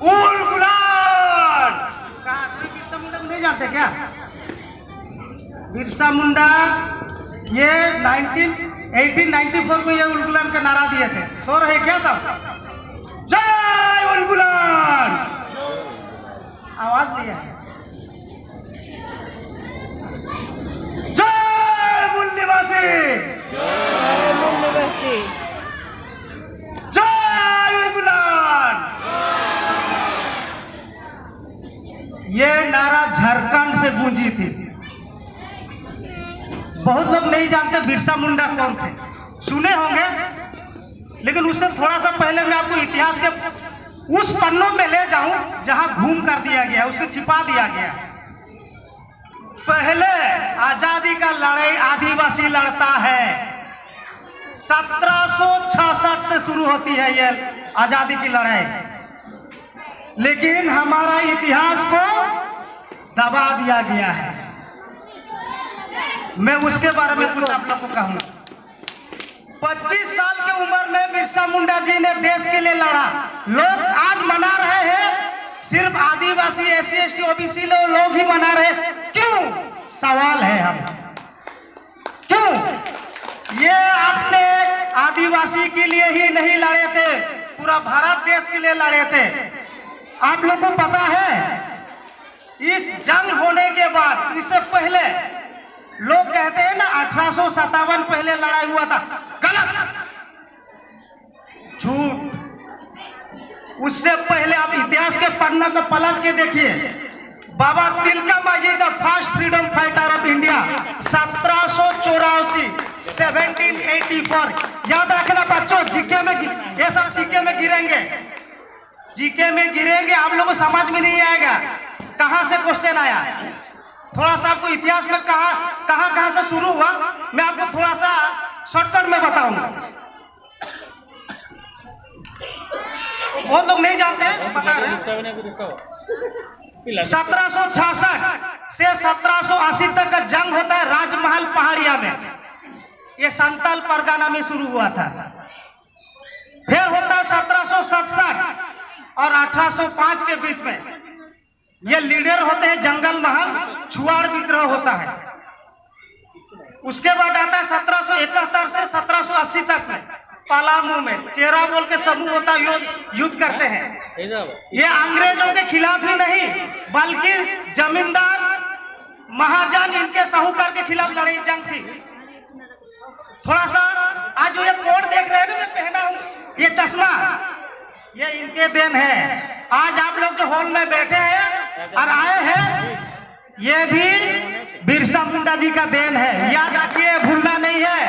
उल गुलान। कहा कोई बिरसा मुंडा को नहीं जानते क्या? बिरसा मुंडा ये 1894 को ये उल गुलान का नारा दिए थे। सो रहे क्या सब? जय उल गुलान। आवाज दिया है। जय मूल निवासी, जय मूल निवासी, जय उल गुलान। ये नारा झारखंड से गूंजी थी। बहुत लोग नहीं जानते बिरसा मुंडा कौन थे, सुने होंगे, लेकिन उससे थोड़ा सा पहले मैं आपको इतिहास के उस पन्नों में ले जाऊं जहां घूम कर दिया गया, उसको छिपा दिया गया। पहले आजादी का लड़ाई आदिवासी लड़ता है। 1766 से शुरू होती है ये आजादी की लड़ाई, लेकिन हमारा इतिहास को दबा दिया गया है। मैं उसके बारे में कुछ आप लोगों को कहूंगा। 25 साल की उम्र में बिरसा मुंडा जी ने देश के लिए लड़ा। लोग आज मना रहे हैं, सिर्फ आदिवासी SC ST OBC लोग ही मना रहे। क्यों? सवाल है हम क्यों? ये अपने आदिवासी के लिए ही नहीं लड़े थे, पूरा भारत देश के लिए लड़े थे। आप लोगों को पता है इस जंग होने के बाद, इससे पहले लोग कहते हैं ना 1857 पहले लड़ाई हुआ था, गलत, झूठ। उससे पहले आप इतिहास के पन्ना को पलट के देखिए। Baba Tilka Manjhi the first freedom fighter of India 1784 1784। याद रखना बच्चों, जीके में ये सब जीके में गिरेंगे, जीके में गिरेंगे, आप लोगों को समझ में नहीं आएगा कहां से क्वेश्चन आया। थोड़ा सा आपको इतिहास में कहां से शुरू हुआ, मैं आपको थोड़ा सा शॉर्टकट में बताऊंगा। बहुत लोग नहीं जानते हैं, बता रहे हैं। 1766 से 1780 तक का जंग होता है राजमहल पहाड़िया में। ये संताल परगना में शुरू हुआ था। फिर होता है 1767 और 1805 के बीच में। ये लीडर होते हैं जंगल महल, छुआड़ विद्रोह होता है। उसके बाद आता है 1771 से 1780 तक में पलामू में चेरा बोल के समूह होता है, युद्ध करते हैं। ये अंग्रेजों के खिलाफ ही नहीं, बल्कि जमींदार महाजन इनके साहूकार के खिलाफ लड़ी जंग थी। थोड़ा सा आज जो ये कोट देख रहे हैं ना मैं पहना हूं, ये चश्मा, ये इनके देन है। आज आप लोग जो हॉल में बैठे हैं और आए हैं, ये भी बिरसा मुंडा जी का देन है। याद रखिए, भूलना नहीं है।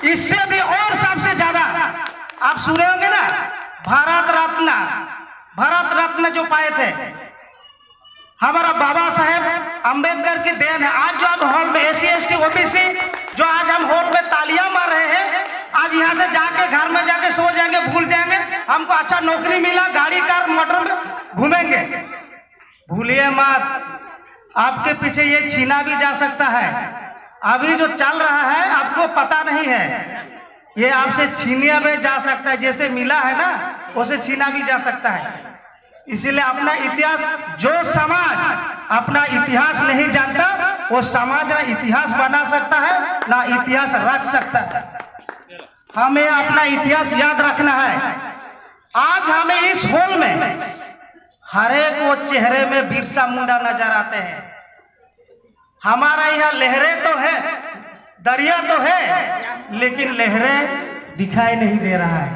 इससे भी और सबसे ज्यादा आप सुने होंगे ना, भारत रत्न जो पाए थे हमारा बाबा साहेब अम्बेडकर की देन है। आज जो आप हॉल में SC ST OBC जो आज हम हॉल में तालियां मार रहे हैं, आज यहाँ से जाके घर में जाके सो जाएंगे, भूल जाएंगे। हमको अच्छा नौकरी मिला, गाड़ी कार मोटर में घूमेंगे। भूलिए मत, आपके पीछे ये छीना भी जा सकता है। अभी जो चल रहा है आपको पता नहीं है, ये आपसे छीनिया में जा सकता है। जैसे मिला है ना, उसे छीना भी जा सकता है। इसीलिए अपना इतिहास, जो समाज अपना इतिहास नहीं जानता, वो समाज ना इतिहास बना सकता है ना इतिहास रख सकता है। हमें अपना इतिहास याद रखना है। आज हमें इस हॉल में हर एक वो चेहरे में बिरसा मुंडा नजर आते हैं। हमारा यहाँ लहरें तो है, दरिया तो है, लेकिन लहरें दिखाई नहीं दे रहा है।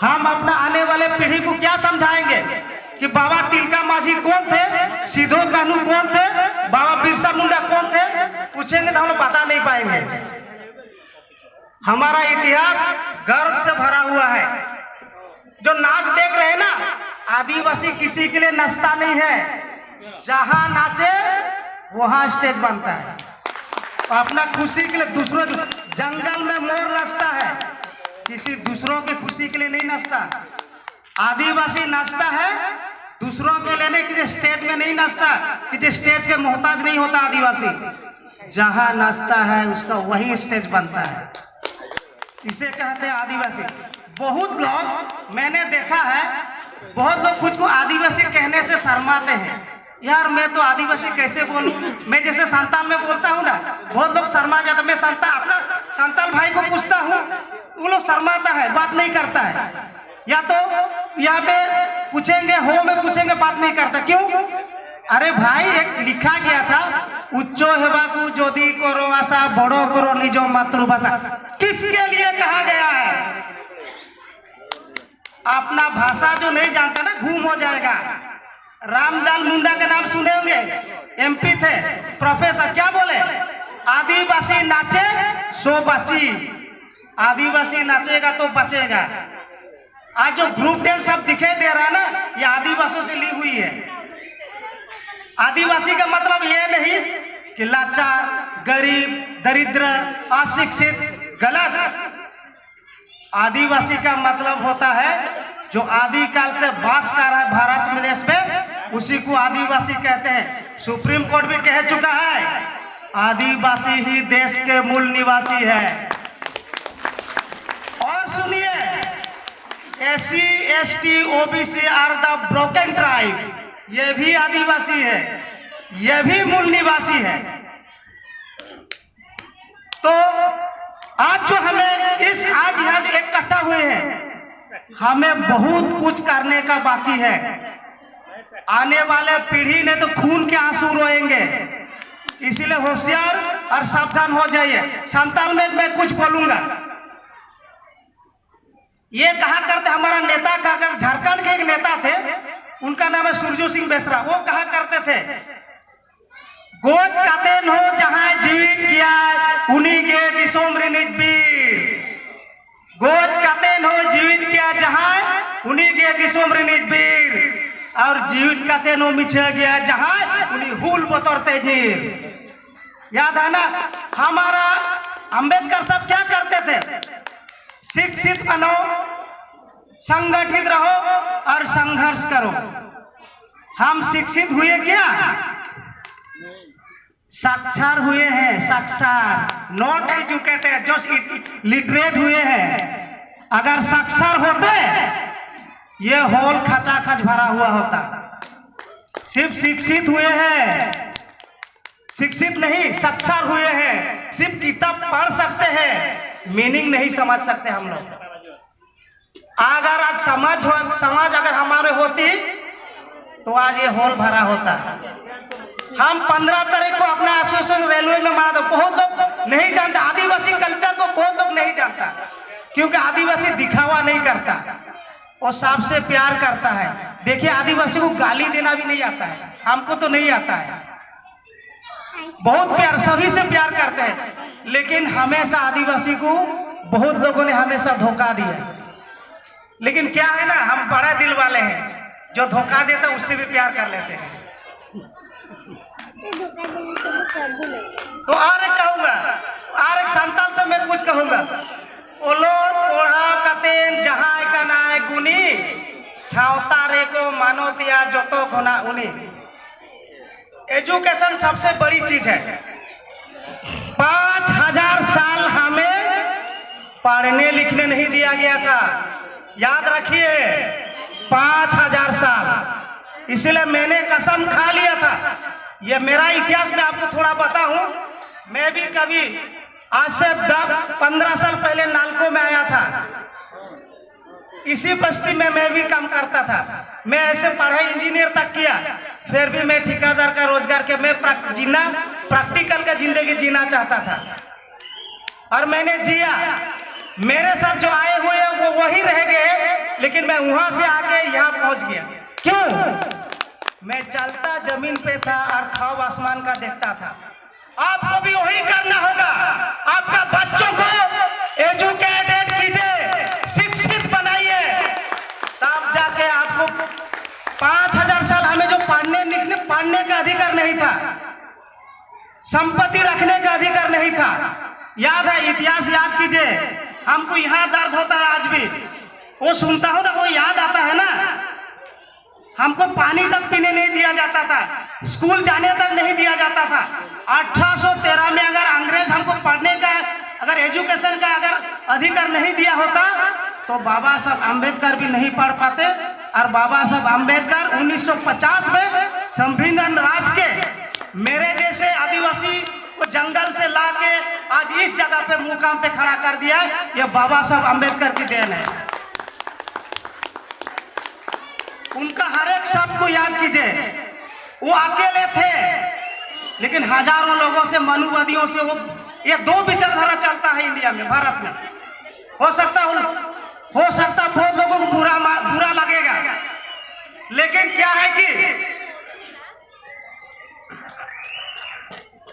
हम अपना आने वाले पीढ़ी को क्या समझाएंगे कि बाबा तिलका मांझी कौन थे, सिद्धो कान्हू कौन थे, बाबा बिरसा मुंडा कौन थे? पूछेंगे तो हम लोग बता नहीं पाएंगे। हमारा इतिहास गर्व से भरा हुआ है। जो नाच देख रहे हैं ना, आदिवासी किसी के लिए नाचता नहीं है। जहां नाचे वहां स्टेज बनता है। अपना खुशी के लिए दूसरों, जंगल में मोर नाचता है, किसी दूसरों की खुशी के लिए नहीं नाचता। आदिवासी नाचता है दूसरों के लिए नहीं, किसी स्टेज में नहीं नाचता, किसी स्टेज के मोहताज नहीं होता आदिवासी। जहां नाचता है उसका वही स्टेज बनता है। इसे कहते हैं आदिवासी। बहुत लोग मैंने देखा है, बहुत लोग खुद को आदिवासी कहने से शर्माते हैं। यार मैं तो आदिवासी कैसे बोलूं, मैं जैसे संताल में बोलता हूँ ना, बहुत लोग शर्मा जाते। मैं अपना संताल भाई को पूछता हूँ, वो लोग शर्माता है, बात नहीं करता है। या तो यहाँ पे पूछेंगे, हो में पूछेंगे, बात नहीं करता। क्यों? अरे भाई, एक लिखा गया था, उच्चो हेबाकू जोदी करो आशा बड़ो करो निजो मातृभाषा। किसके लिए कहा गया है? अपना भाषा जो नहीं जानता ना, घूम हो जाएगा। रामलाल मुंडा का नाम सुने होंगे, एमपी थे, प्रोफेसर। क्या बोले? आदिवासी नाचे सो बची, आदिवासी नाचेगा तो बचेगा। आज जो ग्रुप डांस सब दिखाई दे रहा है ना, ये आदिवासियों से ली हुई है। आदिवासी का मतलब ये नहीं कि लाचार, गरीब, दरिद्र, अशिक्षित, गलत। आदिवासी का मतलब होता है जो आदिकाल से वास कर रहा है भारत में, देश में, उसी को आदिवासी कहते हैं। सुप्रीम कोर्ट भी कह चुका है, आदिवासी ही देश के मूल निवासी है। और सुनिए, SC, ST, OBC are the broken tribe, ये भी आदिवासी है, ये भी मूल निवासी है। तो आज जो हमें आज यहाँ जो इकट्ठा हुए हैं, हमें बहुत कुछ करने का बाकी है। आने वाले पीढ़ी ने तो खून के आंसू रोएंगे, इसीलिए होशियार और सावधान हो जाइए। संताल में मैं कुछ बोलूंगा। ये कहा करते, हमारा नेता कहा कर, झारखंड के एक नेता थे, उनका नाम है सुरजू सिंह बेसरा। वो कहा करते थे, गोद कातेन हो जहां जीवित किया उन्हीं के दिसोम रिनित बीर। गोद कातेन हो जीवित किया जहां उन्हीं के दिसोम रिनित बीर, और जीवित कातेन हो मिछे गया जहां उन्हीं हुल बतौरते जीर। याद है ना? हमारा अंबेडकर साहब क्या करते थे? शिक्षित बनो, संगठित रहो और संघर्ष करो। हम शिक्षित हुए क्या? साक्षर हुए हैं, साक्षर, नॉट एजुकेटेड, जस्ट लिटरेट हुए हैं। अगर साक्षर होते, ये हॉल खचाखच भरा हुआ होता। सिर्फ शिक्षित हुए हैं, शिक्षित नहीं, साक्षर हुए हैं। सिर्फ किताब पढ़ सकते हैं, मीनिंग नहीं समझ सकते हम लोग। अगर आज समाज अगर हमारे होती तो आज ये हॉल भरा होता। हम 15 तारीख को अपना एसोसिएशन रेलवे में मार दो। बहुत लोग नहीं जानते आदिवासी कल्चर को, बहुत लोग नहीं जानता, क्योंकि आदिवासी दिखावा नहीं करता, वो सबसे प्यार करता है। देखिए, आदिवासी को गाली देना भी नहीं आता है, हमको तो नहीं आता है। बहुत प्यार, सभी से प्यार करते हैं, लेकिन हमेशा आदिवासी को बहुत लोगों ने हमेशा धोखा दिया। लेकिन क्या है ना, हम बड़े दिल वाले हैं, जो धोखा देता है उससे भी प्यार कर लेते हैं। तो और एक कहूंगा, और एक संताल से मैं कुछ कहूंगा। ओलोट ओढ़ा कतेन जहां कनाए गुनी छावतारे को मानो दिया जोतो घोना उनी। एजुकेशन सबसे बड़ी चीज है। 5000 साल हमें पढ़ने लिखने नहीं दिया गया था, याद रखिए, 5000 साल। इसलिए मैंने कसम खा लिया था। ये मेरा इतिहास मैं आपको थोड़ा बताऊं। मैं भी कभी आज से 15 साल पहले नालको में आया था। इसी बस्ती में मैं भी काम करता था। मैं ऐसे पढ़ाई इंजीनियर तक किया, फिर भी मैं ठेकेदार का रोजगार के मैं प्रैक्टिकल का जिंदगी जीना चाहता था, और मैंने जिया। मेरे साथ जो आए हुए हैं वो वही रह गए, लेकिन मैं वहां से आके यहाँ पहुंच गया। क्यों? मैं चलता जमीन पे था और ख्वाब आसमान का देखता था। आपको भी वही करना होगा। आपका बच्चों को एजुकेटेड कीजिए, शिक्षित बनाइए, तब जाके आपको 5000 साल हमें जो पढ़ने का अधिकार नहीं था, संपत्ति रखने का अधिकार नहीं था। याद है, इतिहास याद कीजिए। हमको यहाँ दर्द होता है आज भी, वो सुनता हूँ ना, वो याद आता है ना। हमको पानी तक पीने नहीं दिया जाता था, स्कूल जाने तक नहीं दिया जाता था। 1813 में अगर अंग्रेज हमको पढ़ने का, अगर एजुकेशन का अगर अधिकार नहीं दिया होता, तो बाबा साहब अम्बेडकर भी नहीं पढ़ पाते। और बाबा साहब अम्बेडकर 1950 में संविधान राज के मेरे जैसे आदिवासी को जंगल से लाके आज इस जगह पे मुकाम पे खड़ा कर दिया। ये बाबा साहब अम्बेडकर की देन है। उनका हर एक शब्द को याद कीजिए। वो अकेले थे, लेकिन हजारों लोगों से, मनुवादियों से वो ये दो विचारधारा चलता है इंडिया में, भारत में। हो सकता बहुत लोगों को बुरा लगेगा, लेकिन क्या है कि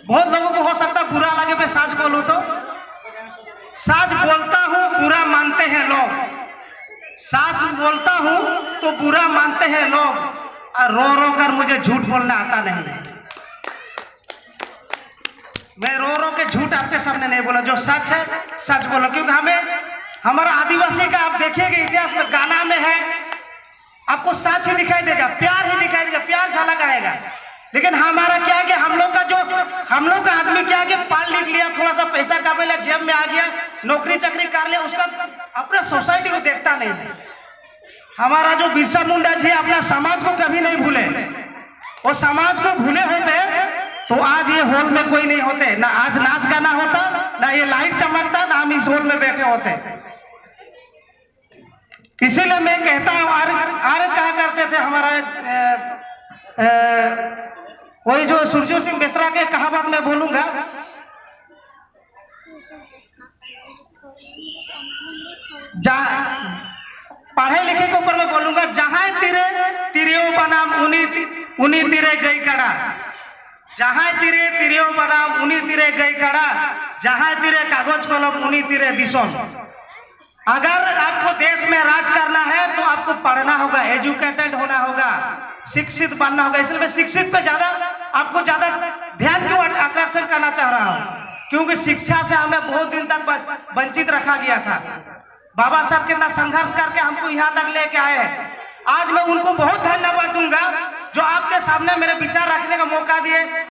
बहुत लोगों को हो सकता बुरा लगे। मैं सच बोलूं तो सच बोलता हूं, बुरा मानते हैं लोग। सच बोलता हूं तो बुरा मानते हैं लोग, और रो रो कर मुझे झूठ बोलना आता नहीं है। मैं रो रो के झूठ आपके सामने नहीं बोला, जो सच है सच बोला। क्योंकि हमारा आदिवासी का आप देखिएगा इतिहास में, गाना में है, आपको सच ही दिखाई देगा, प्यार ही दिखाई देगा, प्यार झलक आएगा। लेकिन हमारा क्या है कि हम लोग का आदमी क्या है कि पढ़ लिख लिया, थोड़ा सा पैसा कमा लिया, जेब में आ गया, नौकरी चाकरी कर लिया, उसका अपने सोसाइटी को देखता नहीं है। हमारा जो बिरसा मुंडा जी अपना समाज को कभी नहीं भूले। वो समाज को भूले होते तो आज ये हॉल में कोई नहीं होते, ना आज नाच गाना होता, ना ये लाइट चमकता, ना हम इस हॉल में बैठे होते। इसीलिए मैं कहता हूँ, आर्य कहा करते थे हमारा वही जो सुरजू सिंह मिश्रा के कहावत में बोलूंगा, पढ़े लिखे के ऊपर मैं बोलूंगा, जहां तिरे तिरियो बनाम उन्हीं तिरे गई कड़ा, जहां तिरे तिरियो बनाम उन्हीं तिरे गई कड़ा, जहां तिरे कागज कलम उन्हीं तिरे दिसोम। अगर आपको देश में राज करना है तो आपको पढ़ना होगा, एजुकेटेड होना होगा, शिक्षित बनना होगा। इसलिए मैं शिक्षित पे आपको ज्यादा ध्यान क्यों आकर्षण करना चाह रहा हूँ, क्योंकि शिक्षा से हमें बहुत दिन तक वंचित रखा गया था। बाबा साहब कितना संघर्ष करके हमको यहाँ तक लेके आए। आज मैं उनको बहुत धन्यवाद दूंगा जो आपके सामने मेरे विचार रखने का मौका दिए।